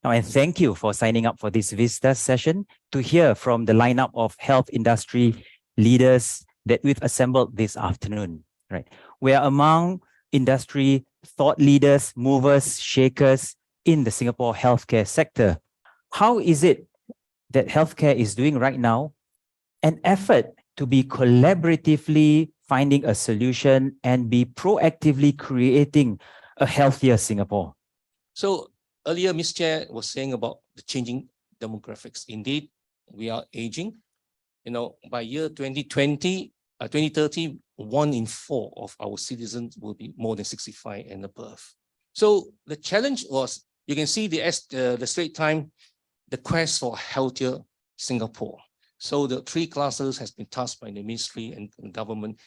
Now, and thank you for signing up for this Vista session to hear from the lineup of health industry leaders that we've assembled this afternoon. Right, we are among industry thought leaders, movers, shakers in the Singapore healthcare sector. How is it that healthcare is doing right now? An effort to be collaboratively finding a solution and be proactively creating a healthier Singapore. So earlier, Ms. Chair was saying about the changing demographics. Indeed, we are aging. By year 2030, 1 in 4 of our citizens will be more than 65 and above. So the challenge was, you can see the Straits Times, the quest for a healthier Singapore. So the 3 clusters has been tasked by the ministry and government,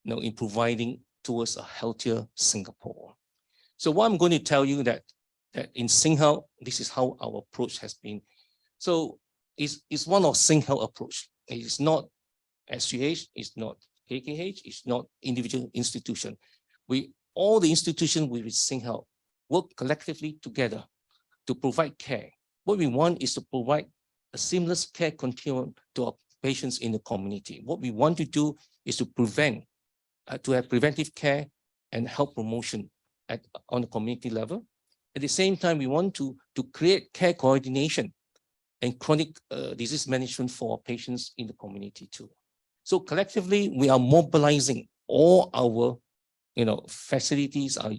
in providing towards a healthier Singapore. So what I'm going to tell you that in SingHealth, this is how our approach has been. So it's one of SingHealth approach. It is not SGH, it's not KKH, it's not individual institution. All the institutions with SingHealth work collectively together to provide care. What we want is to provide a seamless care continuum to our patients in the community. What we want to do is to to have preventive care and health promotion on the community level. At the same time, we want to create care coordination and chronic disease management for our patients in the community too. So collectively, we are mobilizing all our facilities, our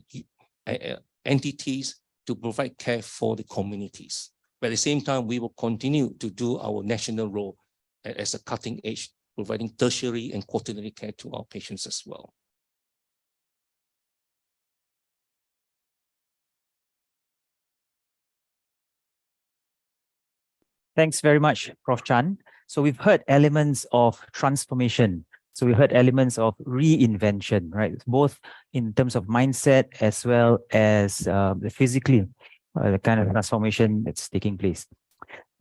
entities to provide care for the communities. But at the same time, we will continue to do our national role as a cutting edge, providing tertiary and quaternary care to our patients as well. Thanks very much, Prof. Chan. So we've heard elements of transformation. So we heard elements of reinvention, right? Both in terms of mindset as well as the physically, the kind of transformation that's taking place.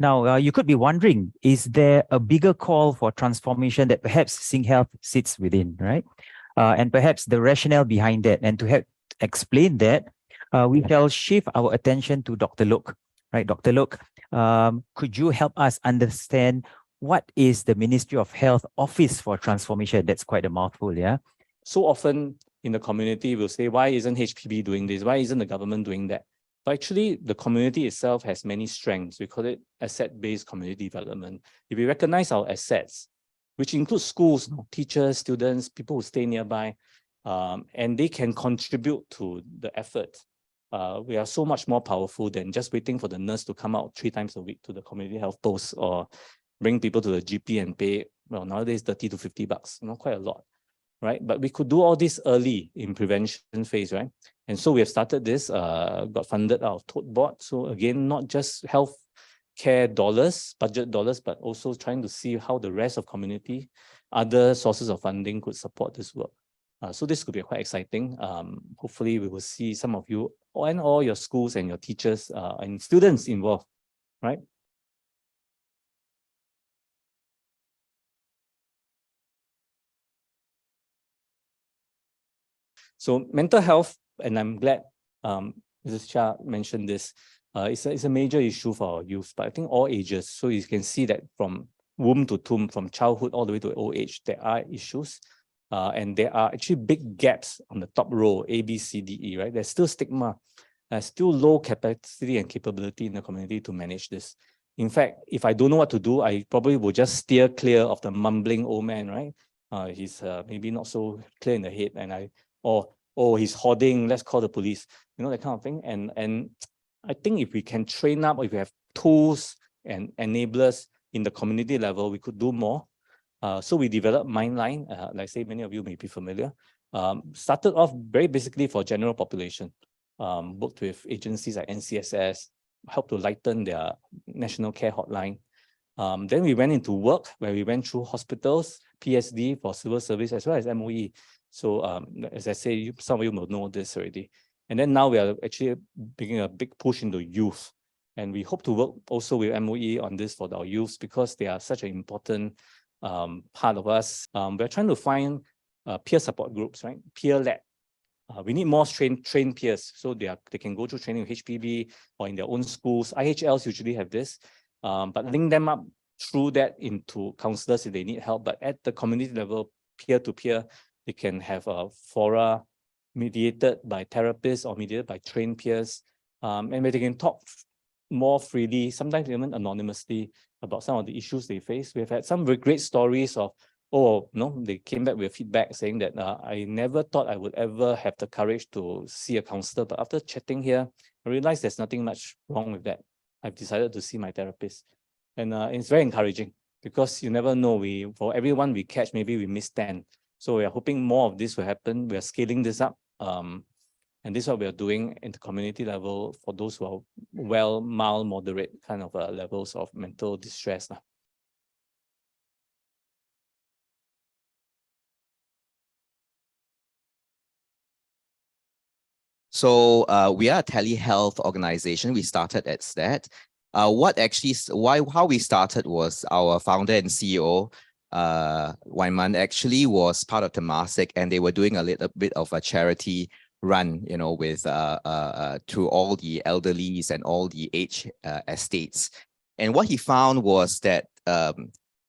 Now, you could be wondering, is there a bigger call for transformation that perhaps SingHealth sits within, right? And perhaps the rationale behind that. And to help explain that, we shall shift our attention to Dr. Loke. Right, Dr. Loke, could you help us understand what is the Ministry of Health Office for Transformation? That's quite a mouthful, yeah? So often in the community, we'll say, why isn't HPB doing this? Why isn't the government doing that? But actually, the community itself has many strengths. We call it asset-based community development. If we recognize our assets, which includes schools, teachers, students, people who stay nearby, and they can contribute to the effort, we are so much more powerful than just waiting for the nurse to come out 3 times a week to the community health post or bring people to the GP and pay, well, nowadays 30 to 50 bucks, quite a lot, right? But we could do all this early in prevention phase, right? And so we have started this, got funded out of Tote Board. So again, not just health care dollars, budget dollars, but also trying to see how the rest of community, other sources of funding could support this work. So this could be quite exciting. Hopefully we will see some of you and all your schools and your teachers and students involved, right? So mental health, and I'm glad Mrs. Chia mentioned this, it's a major issue for our youth, but I think all ages. So you can see that from womb to tomb, from childhood all the way to old age, there are issues. And there are actually big gaps on the top row, A, B, C, D, E, right? There's still stigma. There's still low capacity and capability in the community to manage this. In fact, if I don't know what to do, I probably will just steer clear of the mumbling old man, right? He's maybe not so clear in the head, and oh, he's hoarding, let's call the police, that kind of thing. And I think if we can train up, if we have tools and enablers in the community level, we could do more. So we developed Mindline, like I say, many of you may be familiar. Started off very basically for general population, worked with agencies like NCSS, helped to lighten their national care hotline. Then we went into work where we went through hospitals, PSD for civil service, as well as MOE. So as I say, some of you will know this already. And then now we are actually making a big push into youth. And we hope to work also with MOE on this for our youths because they are such an important part of us. We're trying to find peer support groups, right? Peer-led We need more trained peers, so they can go through training with HPB or in their own schools. IHLs usually have this, but link them up through that into counselors if they need help. But at the community level, peer-to-peer, they can have a fora mediated by therapists or mediated by trained peers, and where they can talk more freely, sometimes even anonymously, about some of the issues they face. We've had some very great stories of, they came back with feedback saying that I never thought I would ever have the courage to see a counselor, but after chatting here, I realized there's nothing much wrong with that. I've decided to see my therapist. And it's very encouraging because you never know, for everyone we catch, maybe we miss 10. So we are hoping more of this will happen. We are scaling this up. And this is what we are doing in the community level for those who are well, mild, moderate kind of levels of mental distress. So we are a telehealth organization. We started at STAT. How we started was our founder and CEO, Waiman, actually was part of Temasek, and they were doing a little bit of a charity run, with to all the elderlies and all the age estates. And what he found was that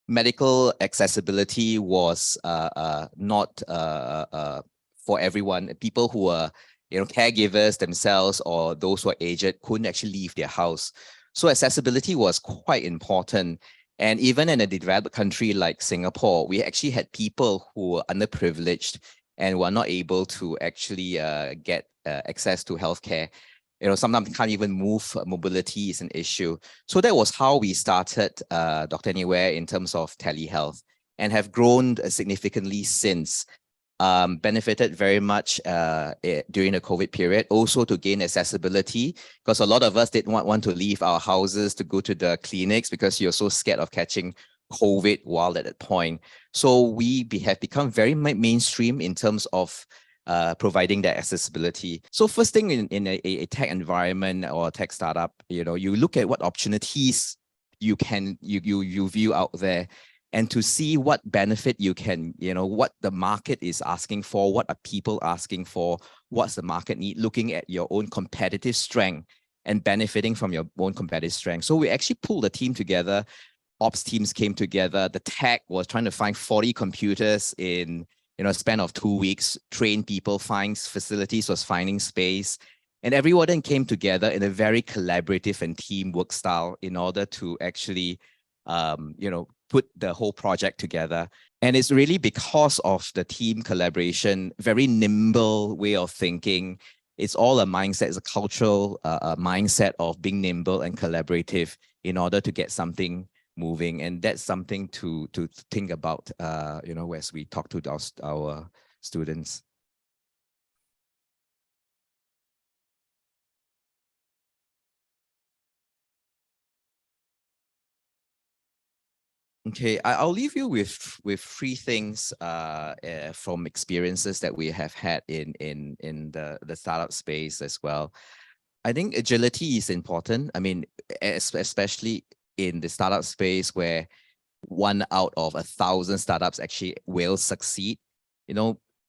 medical accessibility was not for everyone. People who were caregivers themselves or those who are aged couldn't actually leave their house. So accessibility was quite important. And even in a developed country like Singapore, we actually had people who were underprivileged and were not able to actually get access to healthcare. Sometimes can't even move. Mobility is an issue. So that was how we started Dr. Anywhere in terms of telehealth, and have grown significantly since. Benefited very much during the COVID period, also to gain accessibility, because a lot of us didn't want to leave our houses to go to the clinics because you're so scared of catching COVID while at that point. So we have become very mainstream in terms of providing that accessibility. So first thing in a tech environment or a tech startup, you look at what opportunities you view out there, and to see what benefit you can, what the market is asking for, what are people asking for, what's the market need, looking at your own competitive strength and benefiting from your own competitive strength. So we actually pulled a team together. Ops teams came together. The tech was trying to find 40 computers in a span of 2 weeks, train people, find facilities, was finding space. And everyone then came together in a very collaborative and teamwork style in order to actually, put the whole project together. And it's really because of the team collaboration, very nimble way of thinking. It's all a mindset, it's a cultural mindset of being nimble and collaborative in order to get something moving. And that's something to think about, as we talk to our students. Okay, I'll leave you with 3 things from experiences that we have had in the startup space as well. I think agility is important. I mean, especially in the startup space where 1 out of 1,000 startups actually will succeed.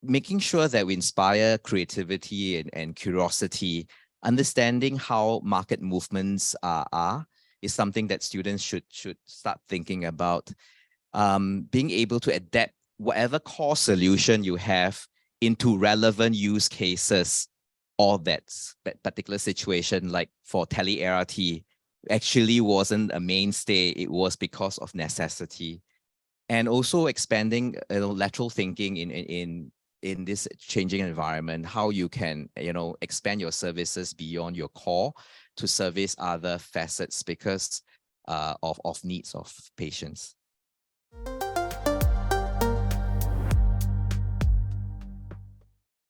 Making sure that we inspire creativity and curiosity, understanding how market movements are is something that students should start thinking about. Being able to adapt whatever core solution you have into relevant use cases of that particular situation. Like for tele-ART, actually wasn't a mainstay. It was because of necessity. And also expanding lateral thinking in this changing environment, how you can expand your services beyond your core to service other facets because of needs of patients.